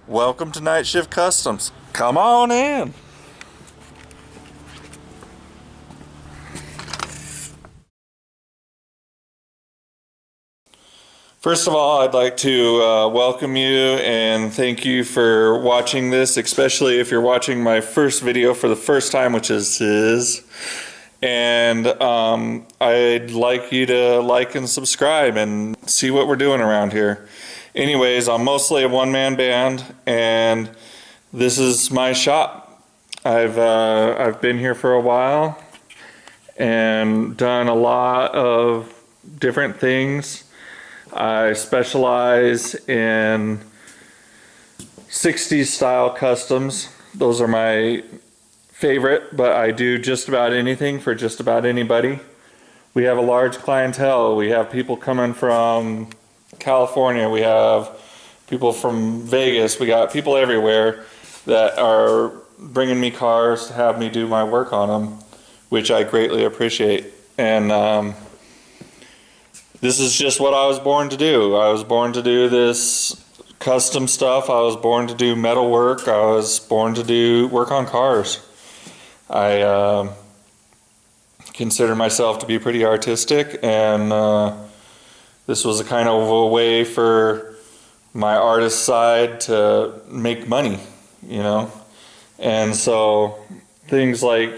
Welcome to Night Shift Customs. Come on in. First of all, I'd like to welcome you and thank you for watching this, especially if you're watching my first video for the first time, which is his. And I'd like you to like and subscribe and see what we're doing around here. Anyways, I'm mostly a one-man band, and this is my shop. I've been here for a while and done a lot of different things. I specialize in 60s style customs. Those are my favorite, but I do just about anything for just about anybody. We have a large clientele. We have people coming from California. We have people from Vegas. We got people everywhere that are bringing me cars to have me do my work on them, which I greatly appreciate. And this is just what I was born to do. I was born to do this custom stuff. I was born to do metal work. I was born to do work on cars. I consider myself to be pretty artistic, and this was a kind of a way for my artist side to make money, you know. And so things like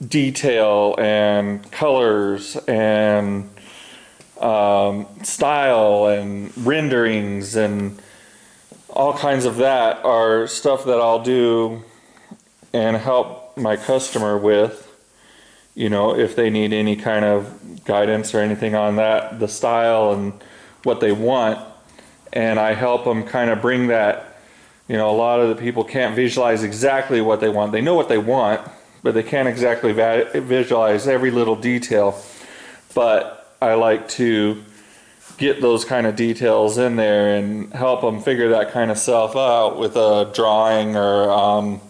detail and colors and style and renderings and all kinds of that are stuff that I'll do and help my customer with, you know, if they need any kind of guidance or anything on that, the style and what they want. And I help them kind of bring that, you know, a lot of the people can't visualize exactly what they want. They know what they want, but they can't exactly visualize every little detail. But I like to get those kind of details in there and help them figure that kind of stuff out with a drawing or an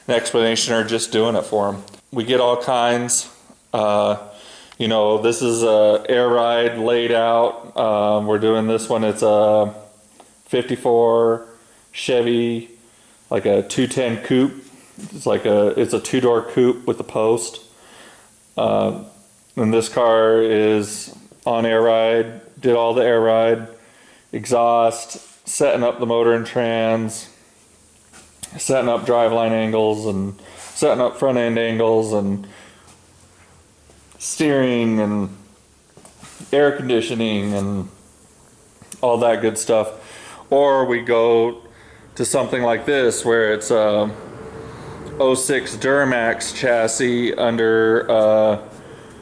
explanation, or just doing it for them. We get all kinds. You know, this is a air ride laid out. We're doing this one. It's a 54 Chevy, like a 210 coupe. It's a two-door coupe with a post. And this car is on air ride. Did all the air ride, exhaust, setting up the motor and trans, setting up driveline angles, and setting up front end angles, and steering and air conditioning and all that good stuff. Or we go to something like this where it's a 06 Duramax chassis under a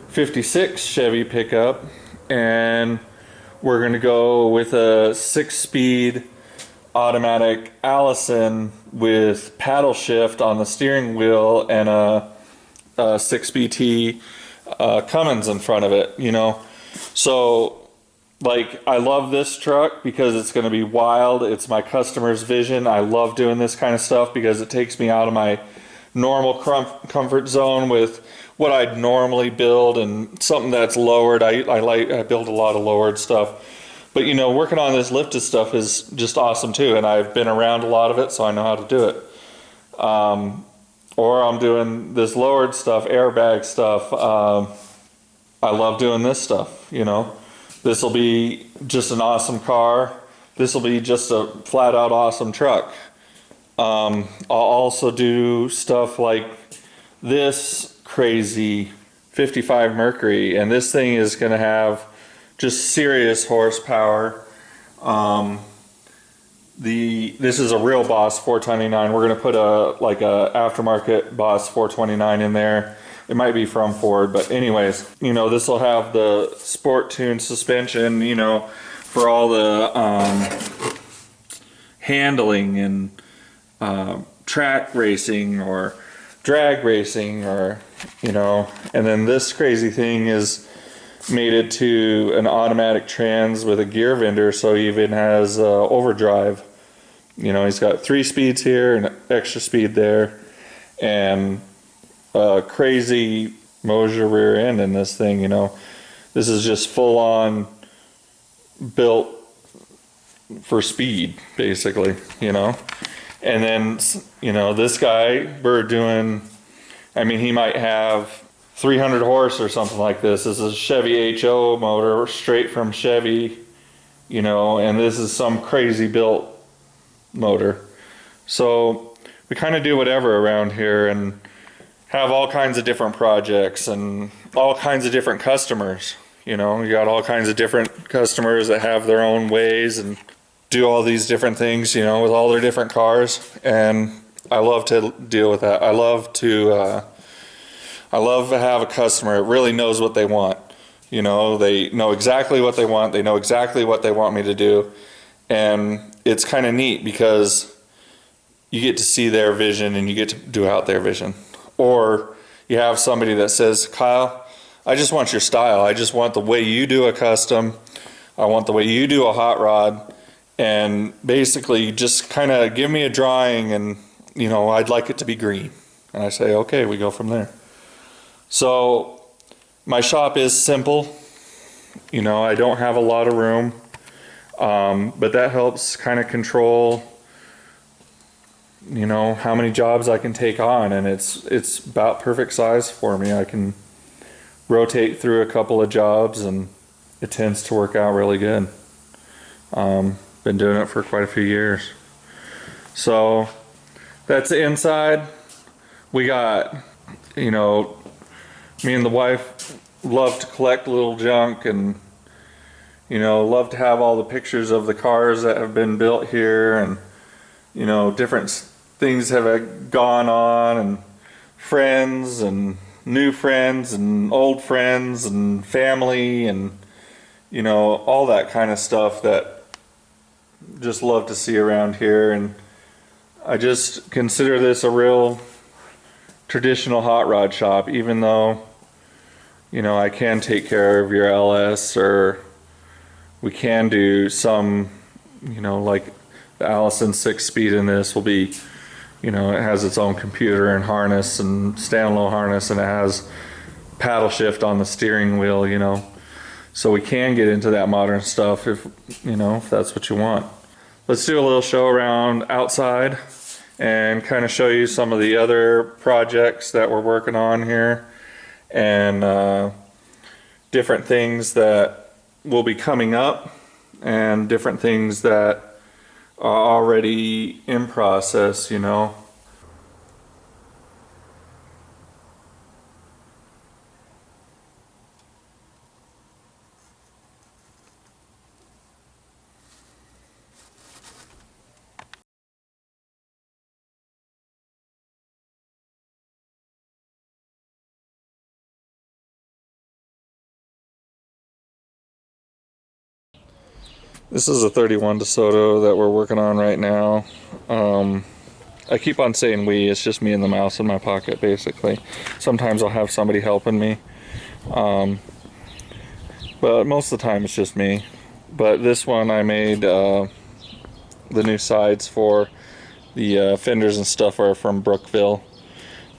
56 Chevy pickup, and we're going to go with a 6-speed automatic Allison with paddle shift on the steering wheel and a 6BT Cummins in front of it, you know. So, like, I love this truck because it's going to be wild. It's my customer's vision. I love doing this kind of stuff because it takes me out of my normal comfort zone with what I'd normally build, and something that's lowered. I build a lot of lowered stuff. But, you know, working on this lifted stuff is just awesome too, and I've been around a lot of it, so I know how to do it. Or I'm doing this lowered stuff, airbag stuff. I love doing this stuff, you know. This will be just an awesome car. This will be just a flat out awesome truck. I'll also do stuff like this crazy 55 Mercury, and this thing is going to have just serious horsepower. This is a real Boss 429. We're going to put a aftermarket Boss 429 in there. It might be from Ford, but anyways, you know, this will have the sport tune suspension, you know, for all the handling and track racing or drag racing, or, you know. And then this crazy thing is mated to an automatic trans with a gear vendor, so he even has overdrive. You know, he's got 3 speeds here and extra speed there, and a crazy Moser rear end in this thing, you know. This is just full on built for speed, basically, you know. And then, you know, this guy, we're doing, I mean, he might have 300 horse or something like this. This is a Chevy HO motor straight from Chevy, you know, and this is some crazy built motor. So we kind of do whatever around here and have all kinds of different projects and all kinds of different customers. You know, you got all kinds of different customers that have their own ways and do all these different things, you know, with all their different cars. And I love to deal with that. I love to have a customer that really knows what they want. You know, they know exactly what they want. They know exactly what they want me to do. And it's kind of neat because you get to see their vision and you get to do out their vision. Or you have somebody that says, Kyle, I just want your style. I just want the way you do a custom. I want the way you do a hot rod. And basically just kind of give me a drawing and, you know, I'd like it to be green. And I say, okay, we go from there. So my shop is simple. You know, I don't have a lot of room, but that helps kind of control, you know, how many jobs I can take on, and it's about perfect size for me. I can rotate through a couple of jobs and it tends to work out really good. Been doing it for quite a few years. So that's the inside. We got, you know, me and the wife love to collect little junk and, you know, love to have all the pictures of the cars that have been built here, and, you know, different things have gone on, and friends and new friends and old friends and family and, you know, all that kind of stuff that just love to see around here. And I just consider this a real traditional hot rod shop, even though, you know, I can take care of your LS, or we can do some, you know, like the Allison 6-speed in this will be, you know, it has its own computer and harness and standalone harness, and it has paddle shift on the steering wheel, you know. So we can get into that modern stuff if, you know, if that's what you want. Let's do a little show around outside and kind of show you some of the other projects that we're working on here, and different things that will be coming up and different things that are already in process, you know. This is a 31 DeSoto that we're working on right now. I keep on saying we, it's just me and the mouse in my pocket, basically. Sometimes I'll have somebody helping me, but most of the time it's just me. But this one I made, the new sides for the fenders and stuff are from Brookville.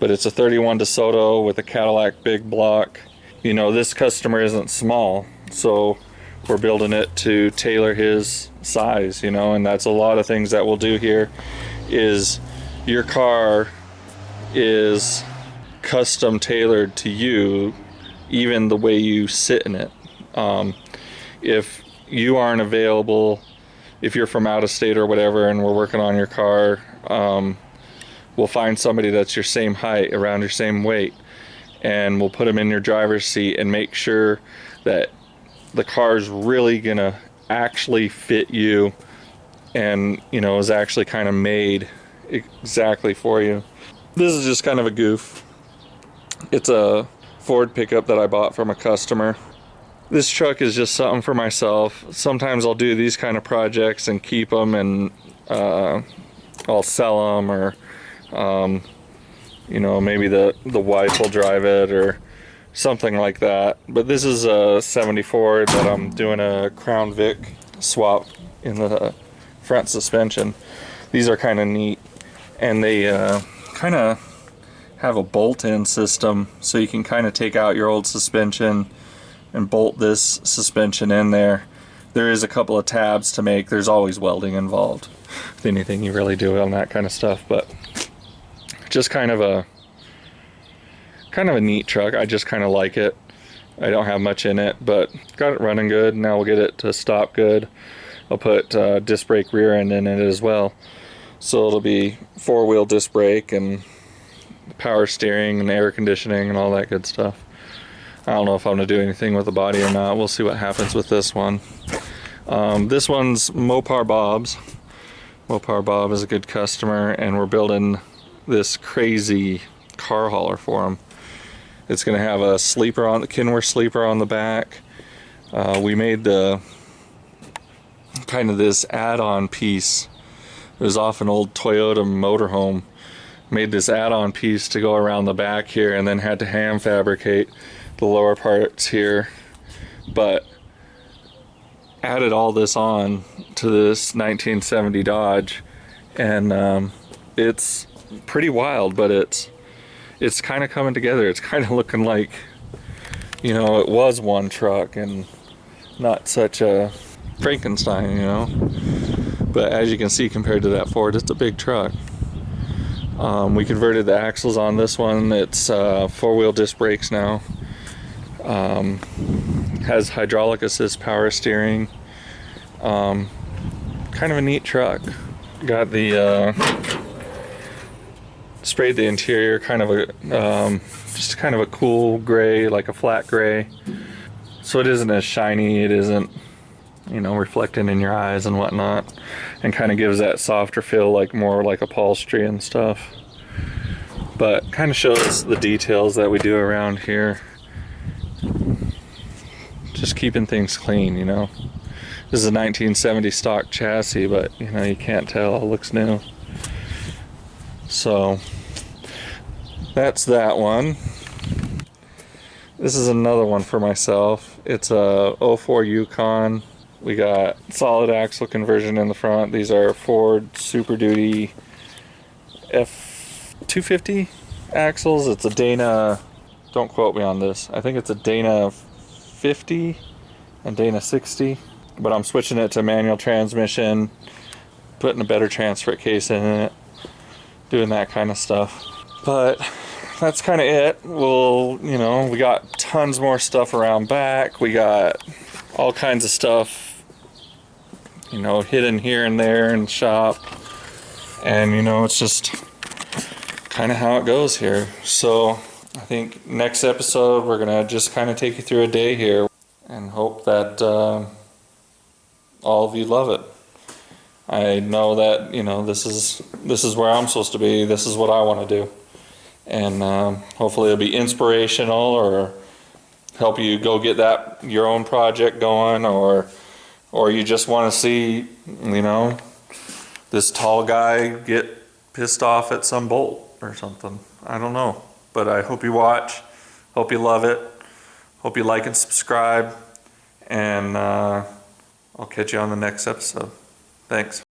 But it's a 31 DeSoto with a Cadillac big block. You know, this customer isn't small, so we're building it to tailor his size, you know, and that's a lot of things that we'll do here. Is your car is custom tailored to you, even the way you sit in it. If you aren't available, if you're from out of state or whatever and we're working on your car, we'll find somebody that's your same height, around your same weight, and we'll put them in your driver's seat and make sure that the car's really gonna actually fit you, and, you know, is actually kind of made exactly for you. This is just kind of a goof. It's a Ford pickup that I bought from a customer. This truck is just something for myself. Sometimes I'll do these kind of projects and keep them, and I'll sell them, or you know, maybe the wife will drive it or something like that. But this is a 74 that I'm doing a Crown Vic swap in the front suspension. These are kind of neat, and they kind of have a bolt-in system, so you can kind of take out your old suspension and bolt this suspension in there. there is a couple of tabs to make. There's always welding involved with anything you really do on that kind of stuff, but just kind of a neat truck. I just kind of like it. I don't have much in it, but got it running good. Now we'll get it to stop good. I'll put disc brake rear end in it as well, so it'll be 4-wheel disc brake and power steering and air conditioning and all that good stuff. I don't know if I'm going to do anything with the body or not. We'll see what happens with this one. This one's Mopar Bob's. Mopar Bob is a good customer, and we're building this crazy car hauler for him. It's going to have a sleeper on the Kenworth sleeper on the back. We made the kind of this add-on piece. It was off an old Toyota motorhome. Made this add-on piece to go around the back here, and then had to hand fabricate the lower parts here, but added all this on to this 1970 Dodge, and it's pretty wild, but it's kind of coming together. It's kind of looking like, you know, it was one truck and not such a Frankenstein, you know. But as you can see, compared to that Ford, it's a big truck. We converted the axles on this one. It's 4-wheel disc brakes now. Has hydraulic assist power steering. Kind of a neat truck. Got the sprayed the interior kind of a just kind of a cool gray, like a flat gray, so it isn't as shiny, it isn't, you know, reflecting in your eyes and whatnot, and kind of gives that softer feel, like more like upholstery and stuff, but kind of shows the details that we do around here. Just keeping things clean, you know. This is a 1970 stock chassis, but you know, you can't tell, it looks new. So that's that one. This is another one for myself. It's a 04 Yukon. We got solid axle conversion in the front. These are Ford Super Duty F250 axles. It's a Dana, don't quote me on this, I think it's a Dana 50 and Dana 60, but I'm switching it to manual transmission, putting a better transfer case in it, doing that kind of stuff. But that's kind of it. We'll, you know, we got tons more stuff around back. We got all kinds of stuff, you know, hidden here and there in the shop, and you know, it's just kind of how it goes here. So I think next episode we're gonna just kind of take you through a day here and hope that all of you love it. I know that, you know, this is where I'm supposed to be. This is what I want to do, and hopefully it'll be inspirational or help you go get that your own project going, or you just want to see, you know, this tall guy get pissed off at some bolt or something. I don't know. But I hope you watch, hope you love it, hope you like and subscribe, and I'll catch you on the next episode. Thanks.